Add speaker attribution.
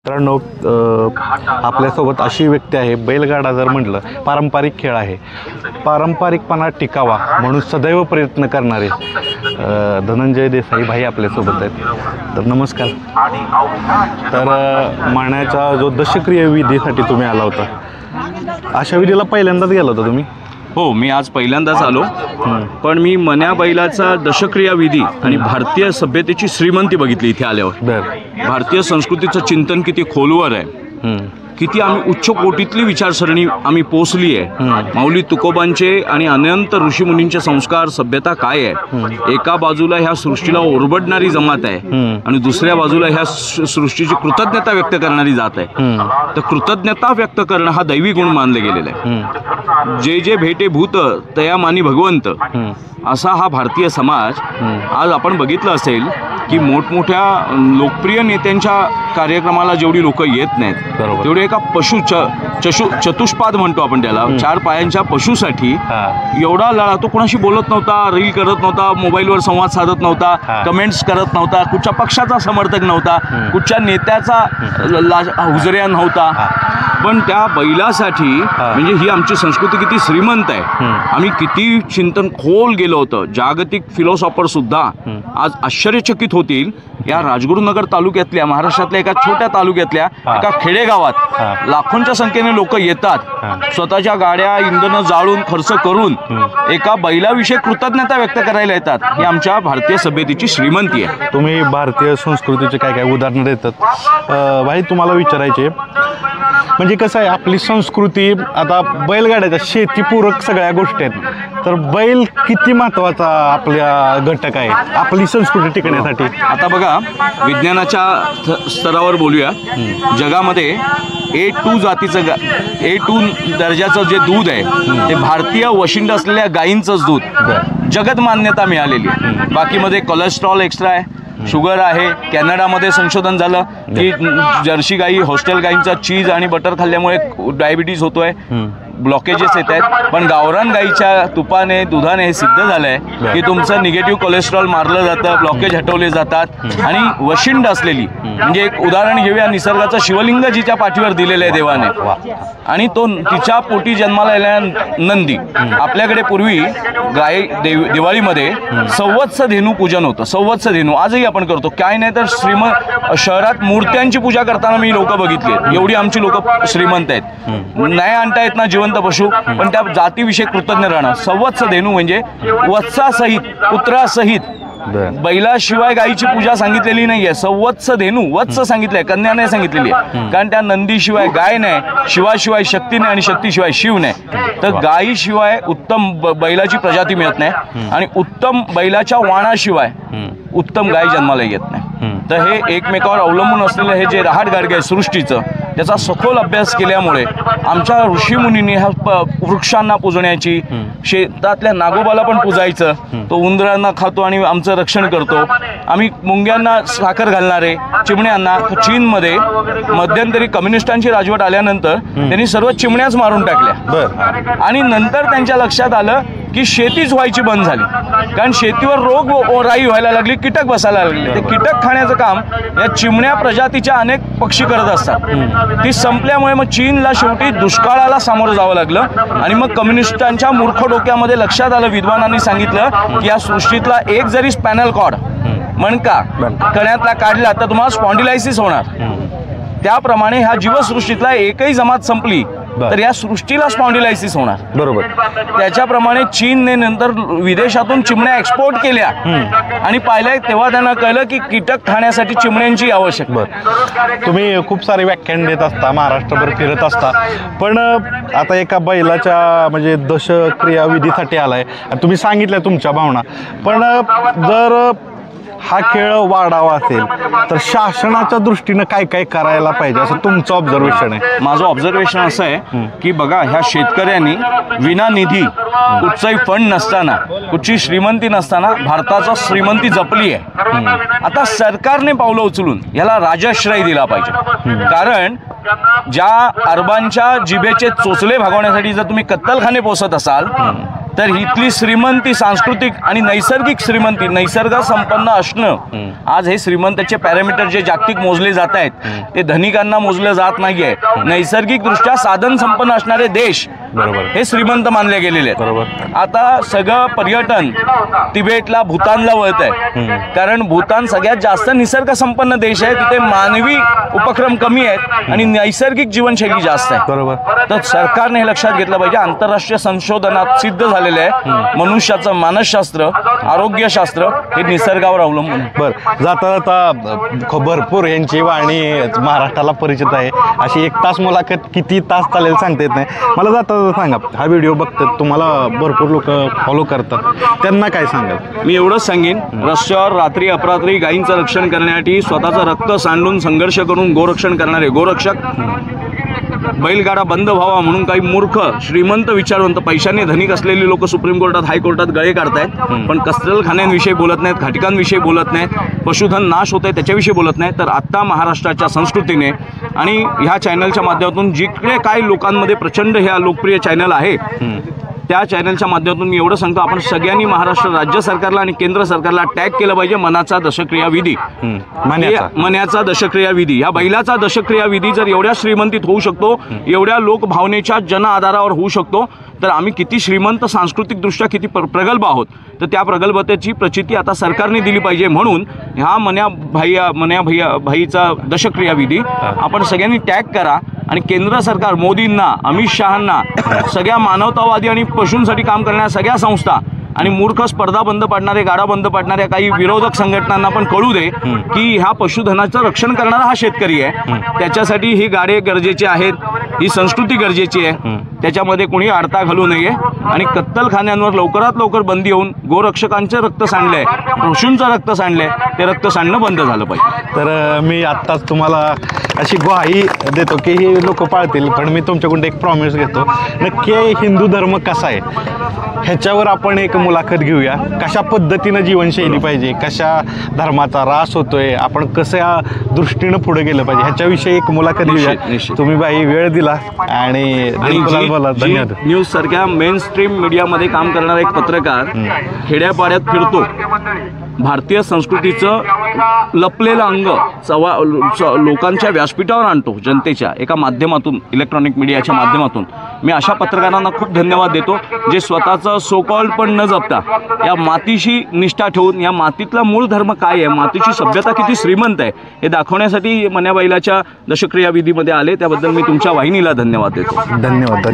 Speaker 1: मित्रांनो, आपल्यासोबत अशी व्यक्ती आहे, बैलगाडा जर म्हटलं पारंपरिक खेळ आहे, पारंपरिकपणा टिकावा म्हणून सदैव प्रयत्न करणारे धनंजय देसाई भाई आपल्यासोबत आहेत. तर नमस्कार. तर माण्याचा जो दशक्रिय विधीसाठी तुम्ही आला होता, अशा विधीला पहिल्यांदाच गेला होता तुम्ही?
Speaker 2: हो, मी आज पहिल्यांदाच आलो. पण मी मन्या बैलाचा दशक्रिया विधी आणि भारतीय सभ्यतेची श्रीमंती बघितली इथे आल्यावर. भारतीय संस्कृतीचं चिंतन किती खोलवर आहे, किती आम्ही उच्च कोटीतली विचारसरणी आम्ही पोचली आहे. माऊली तुकोबांचे आणि अनंत ऋषीमुनींचे संस्कार, सभ्यता काय आहे. एका बाजूला ह्या सृष्टीला ओरबडणारी जमात आहे आणि दुसऱ्या बाजूला ह्या सृष्टीची कृतज्ञता व्यक्त करणारी जात आहे. तर कृतज्ञता व्यक्त करणं हा दैवी गुण मानले गेलेला आहे. जे जे भेटे भूत तया मानी भगवंत, असा हा भारतीय समाज. आज आपण बघितलं असेल की मोठमोठ्या लोकप्रिय नेत्यांच्या कार्यक्रमाला जेवढी लोक येत नाहीत, तेवढे एका चतुष्पाद म्हणतो आपण त्याला, 4 पायांच्या पशुसाठी एवढा लढा. तो कोणाशी बोलत नव्हता, रील करत नव्हता, मोबाईलवर संवाद साधत नव्हता, कमेंट्स करत नव्हता, कुठच्या पक्षाचा समर्थक नव्हता, कुठच्या नेत्याचा हुजऱ्या नव्हता. पण त्या बैलासाठी म्हणजे ही आमची संस्कृती किती श्रीमंत आहे. आम्ही किती चिंतन खोल गेलो होतं. जागतिक फिलॉसॉफर सुद्धा आज आश्चर्यचकित होतील. या राजगुरुनगर तालुक्यातल्या, महाराष्ट्रातल्या एका छोट्या तालुक्यातल्या एका खेडेगावात लाखोंच्या संख्येने लोक येतात, स्वतःच्या गाड्या इंधन जाळून खर्च करून एका बैलाविषयी कृतज्ञता व्यक्त करायला येतात. ही आमच्या भारतीय सभ्यतेची श्रीमंती आहे.
Speaker 1: तुम्ही भारतीय संस्कृतीचे काय काय उदाहरणं देतात भाई. तुम्हाला विचारायचे म्हणजे कसं आहे, आपली संस्कृती आता बैलगाड्याच्या शेतीपूरक सगळ्या गोष्टी आहेत, तर बैल किती महत्त्वाचा आपल्या घटक आहे आपली संस्कृती टिकण्यासाठी.
Speaker 2: आता बघा, विज्ञानाच्या स्तरावर बोलूया. जगामध्ये A2 जातीचं A2 दर्जाचं जे दूध आहे, ते भारतीय वशिंड असलेल्या गायींचंच दूध जगत मान्यता मिळालेली आहे. बाकीमध्ये कोलेस्ट्रॉल एक्स्ट्रा आहे, शुगर आहे. कॅनडामध्ये संशोधन झालं की जर्सी गाई, हॉस्टेल गाईंचा चीज आणि बटर खाल्ल्यामुळे डायबिटीज होतोय, ब्लॉकेजेस येत आहेत. पण गावरान गाईच्या तुपाने, दुधाने हे सिद्ध झालं आहे की तुमचं निगेटिव्ह कोलेस्ट्रॉल मारलं जातं, ब्लॉकेज हटवले जातात. आणि वशिंड असलेली, म्हणजे एक उदाहरण घेऊया, निसर्गाचं शिवलिंग जिच्या पाठीवर दिलेलं आहे देवाने, आणि तो तिच्या पोटी जन्माला आलेला नंदी. आपल्याकडे पूर्वी दिवाळीमध्ये संवत्स धेनू पूजन होतं. संवत्स धेनू आजही आपण करतो. काय नाही तर शहरात मूर्त्यांची पूजा करताना मी लोक बघितली. एवढी आमची लोक श्रीमंत आहेत. नाही आणता येत ना जिवंत पशु, पण त्या जातीविषयी कृतज्ञ राहणं. संवत्स धेनू म्हणजे वत्सासहित, पुत्रासहित. बैलाशिवाय गायीची पूजा सांगितलेली नाहीये. संवत्स धेनू, वत्स सांगितलंय, कन्या नाही सांगितलेली आहे. कारण त्या नंदीशिवाय गाय नाही, शिवाशिवाय शक्ती नाही आणि शक्तीशिवाय शिव नाही. तर गायीशिवाय उत्तम बैलाची प्रजाती मिळत नाही आणि उत्तम बैलाच्या वाणाशिवाय उत्तम गाय जन्माला येत नाही. तर हे एकमेकावर अवलंबून असलेलं हे जे रहाटगाडगे आहे सृष्टीचं, त्याचा सखोल अभ्यास केल्यामुळे आमच्या ऋषीमुनींनी ह्या वृक्षांना पूजण्याची, शेतातल्या नागोबाला पण पूजायचं, तो उंदरांना खातो आणि आमचं रक्षण करतो. आम्ही मुंग्यांना साखर घालणारे, चिमण्यांना. चीनमध्ये मध्यंतरी कम्युनिस्टांची राजवट आल्यानंतर त्यांनी सर्व चिमण्याच मारून टाकल्या आणि नंतर त्यांच्या लक्षात आलं की शेतीच व्हायची बंद झाली, कारण शेतीवर रोग राई व्हायला लागली, कीटक बसायला लागले. ते कीटक खाण्याचं काम या चिमण्या प्रजातीच्या अनेक पक्षी करत असतात. ती संपल्यामुळे मग चीनला शेवटी दुष्काळाला सामोरं जावं लागलं आणि मग कम्युनिस्टांच्या मूर्ख डोक्यामध्ये लक्षात आलं, विद्वानांनी सांगितलं की या सृष्टीतला एक जरी स्पॅनल कॉर्ड, मणका कण्यातला काढला तर तुम्हाला स्पॉन्डिलायसिस होणार. त्याप्रमाणे ह्या जीवसृष्टीतला एकही जमात संपली तर या सृष्टीला स्पॉन्डिलायसिस होणार.
Speaker 1: बरोबर.
Speaker 2: त्याच्याप्रमाणे चीनने नंतर विदेशातून चिमण्या एक्सपोर्ट केल्या आणि पाहिल्या, तेव्हा त्यांना कळलं की कीटक खाण्यासाठी चिमण्यांची आवश्यकता.
Speaker 1: तुम्ही खूप सारे व्याख्यान देत असता, महाराष्ट्रभर फिरत असता, पण आता एका बैलाच्या म्हणजे दशक्रिया विधीसाठी आलाय, तुम्ही सांगितल्या तुमच्या भावना, पण जर हा खेळ वाढावा असेल तर शासनाच्या दृष्टीनं काय काय करायला पाहिजे असं तुमचं ऑब्झर्वेशन आहे?
Speaker 2: माझं ऑब्झर्वेशन असं आहे की बघा, ह्या शेतकऱ्यांनी विना निधी, कुठचाही फंड नसताना, कुठची श्रीमंती नसताना भारताचा श्रीमंती जपली आहे. आता सरकारने पावलं उचलून याला राजश्रय दिला पाहिजे. कारण ज्या अरबांच्या जिभेचे चोचले भागवण्यासाठी जर तुम्ही कत्तलखाने पोसत असाल, तर इथली श्रीमंती, सांस्कृतिक आणि नैसर्गिक श्रीमंती, नैसर्ग संपन्न असणं, आज हे श्रीमंताचे पॅरामीटर जे जागतिक मोजले जात आहेत ते धनिकांना मोजलं जात नाहीये. नैसर्गिक दृष्ट्या साधन संपन्न असणारे देश
Speaker 1: बरोबर
Speaker 2: हे श्रीमंत मानले गेलेले आहेत.
Speaker 1: बरोबर.
Speaker 2: आता सगळं पर्यटन तिबेटला, भूतानला वळत आहे, कारण भूतान सगळ्यात जास्त निसर्ग संपन्न देश आहे. तिथे मानवी उपक्रम कमी आहेत आणि नैसर्गिक जीवनशैली जास्त आहे.
Speaker 1: बरोबर.
Speaker 2: तर सरकारने हे लक्षात घेतलं पाहिजे. आंतरराष्ट्रीय संशोधनात सिद्ध झालेलं आहे मनुष्याचं मानसशास्त्र, आरोग्यशास्त्र हे निसर्गावर अवलंबून आहे.
Speaker 1: बरं, जाता जाता भरपूर यांची वाणी महाराष्ट्राला परिचित आहे. अशी 1 तास मुलाखत किती तास चालेल सांगता येत नाही. मला जाता जाता सांगा, हा व्हिडिओ बघतात, तुम्हाला भरपूर लोक फॉलो करतात, त्यांना काय सांगाल?
Speaker 2: मी एवढंच सांगेन, रस्त्यावर रात्री अपरात्री गायींचं रक्षण करण्यासाठी स्वतःचं रक्त सांडून संघर्ष करून गोरक्षण करणारे गोरक्षक, बैलगाडा बंद व्हावा म्हणून काही मूर्ख श्रीमंत विचारवंत पैशाने धनिक असलेली लोक सुप्रीम कोर्टात, हायकोर्टात गळे काढतायत, पण कत्तलखान्यांविषयी बोलत नाहीत, घाटिकांविषयी बोलत नाहीत, पशुधन नाश होत आहे त्याच्याविषयी बोलत नाहीत. तर आत्ता महाराष्ट्राच्या संस्कृतीने आणि ह्या चॅनलच्या माध्यमातून जिकडे काय लोकांमध्ये प्रचंड ह्या लोकप्रिय चॅनल आहे त्या चॅनलच्या माध्यमातून मी एवढं सांगतो, आपण सगळ्यांनी महाराष्ट्र राज्य सरकारला आणि केंद्र सरकारला टॅग केलं पाहिजे. मनाचा दशक्रिया विधी, मनाचा दशक्रिया विधी, या बैलाचा दशक्रिया विधी जर एवढ्या श्रीमंतीत होऊ शकतो, एवढ्या लोकभावनेच्या जन आधारावर होऊ शकतो, तर आम्ही किती श्रीमंत, सांस्कृतिकदृष्ट्या किती प्रगल्भ आहोत. तर त्या प्रगल्भतेची प्रचिती आता सरकारने दिली पाहिजे. म्हणून ह्या मन्या भाईचा दशक्रिया विधी आपण सगळ्यांनी टॅग करा आणि केंद्र सरकार, मोदींना, अमित शहांना, सगळ्या मानवतावादी आणि पशूंसाठी काम करणाऱ्या सगळ्या संस्था आणि मूर्ख स्पर्धा बंद पाडणारे, गाडा बंद पाडणाऱ्या काही विरोधक संघटनांना पण कळू दे की ह्या पशुधनाचं रक्षण करणारा हा शेतकरी आहे. त्याच्यासाठी ही गाडे गरजेचे आहेत, ही संस्कृती गरजेची आहे, त्याच्यामध्ये कोणी अडता घालू नये आणि कत्तलखान्यांवर लवकरात लवकर बंदी होऊन गोरक्षकांचे रक्त सांडलंय, पशूंचं रक्त सांडलंय, ते रक्त सांडणं बंद झालं पाहिजे.
Speaker 1: तर मी आत्ताच तुम्हाला अशी ग्वाही देतो की हे लोक पाळतील, पण मी तुमच्याकडून एक प्रॉमिस घेतो, नक्की हिंदू धर्म कसा आहे ह्याच्यावर आपण एक मुलाखत घेऊया. कशा पद्धतीनं जीवनशैली पाहिजे, कशा धर्माचा ऱ्हास होतोय, आपण कशा दृष्टीनं पुढे गेलं पाहिजे ह्याच्याविषयी एक मुलाखत घेऊया. तुम्ही बाई वेळ दिला आणि धन्यवाद.
Speaker 2: न्यूज सारख्या मेन स्ट्रीम मीडियामध्ये काम करणारा एक पत्रकार खेड्यापाड्यात फिरतो, भारतीय संस्कृतीचं लपलेलं अंग लोकांच्या व्यासपीठावर आणतो, जनतेच्या एका माध्यमातून, इलेक्ट्रॉनिक मीडियाच्या माध्यमातून. मी अशा पत्रकारांना खूप धन्यवाद देतो जे स्वतःचं सोकॉल्ड पण न जपता या मातीशी निष्ठा ठेवून, या मातीतला मूळ धर्म काय आहे, मातीची सभ्यता किती श्रीमंत आहे हे दाखवण्यासाठी मन्याबाईलाच्या दशक्रिया विधीमध्ये आले. त्याबद्दल मी तुमच्या वाहिनीला धन्यवाद देतो.
Speaker 1: धन्यवाद.